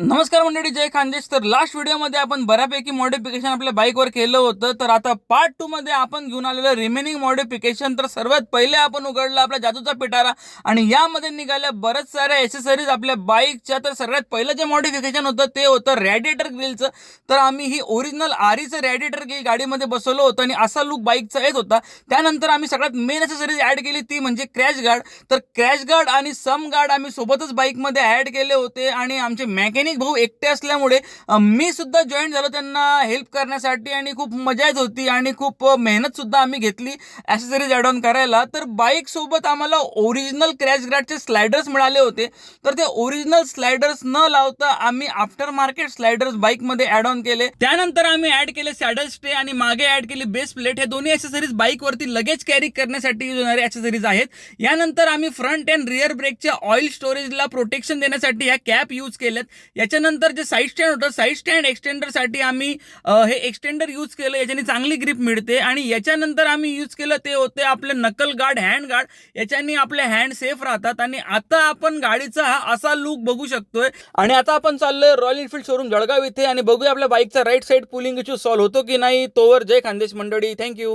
नमस्कार मंडळी, जय खानदेश. तर लास्ट व्हिडिओमध्ये आपण बऱ्यापैकी मॉडिफिकेशन आपल्या बाईकवर केलं होतं. तर आता पार्ट 2 मध्ये आपण घेऊन आलेलं रिमेनिंग मॉडिफिकेशन. तर सर्वात पहिले आपण उघडला आपला जादूचा पिटारा आणि यामध्ये निघाल्या बरेच साऱ्या ॲक्सेसरीज आपल्या बाईकच्या. तर सगळ्यात पहिलं जे मॉडिफिकेशन होतं ते होतं रॅडिएटर ग्रिलचं. तर आम्ही ही ओरिजिनल आरीचं रॅडिएटर ग्रिल गाडीमध्ये बसवलं होतं आणि असा लुक बाईकचा येत होता. त्यानंतर आम्ही सगळ्यात मेन ॲक्सेसरीज ॲड केली ती म्हणजे क्रॅश गार्ड. तर क्रॅश गार्ड आणि सम गार्ड आम्ही सोबतच बाईकमध्ये ॲड केले होते आणि आमचे मेकॅनिक भाऊ एकटे असल्यामुळे मी सुद्धा जॉईन झालो त्यांना हेल्प करण्यासाठी आणि खूप मजा येत होती आणि खूप मेहनत सुद्धा आम्ही घेतली ॲक्सेसरीज ॲड ऑन करायला. तर बाईक सोबत आम्हाला ओरिजिनल क्रॅश गार्डचे स्लायडर्स मिळाले होते. तर ते ओरिजिनल स्लायडर्स न लावता आम्ही आफ्टर मार्केट स्लायडर्स बाईकमध्ये ॲड ऑन केले. त्यानंतर आम्ही ॲड केले सॅडल स्टे आणि मागे ॲड केली बेस प्लेट. हे दोन्ही ॲक्सेसरीज बाईकवरती लगेच कॅरी करण्यासाठी यूज होणारे ॲक्सेसरीज आहेत. यानंतर आम्ही फ्रंट अँड रिअर ब्रेकच्या ऑइल स्टोरेजला प्रोटेक्शन देण्यासाठी ह्या कॅप यूज केल्यात. याच्यानंतर जे साईड स्टँड होतं, साईड स्टँड एक्सटेंडरसाठी आम्ही हे एक्सटेंडर यूज केलं. याच्याने चांगली ग्रिप मिळते. आणि याच्यानंतर आम्ही यूज केलं ते होते आपले नकल गार्ड, हँड गार्ड. याच्याने आपले हँड सेफ राहतात. आणि आता आपण गाडीचा असा लुक बघू शकतोय. आणि आता आपण चाललोय रॉयल एनफील्ड शोरूम जळगाव इथे आणि बघूया आपल्या बाईकचा right side pulling issue solve होतो की नाही. तोवर जय खानदेश मंडळी. थँक्यू.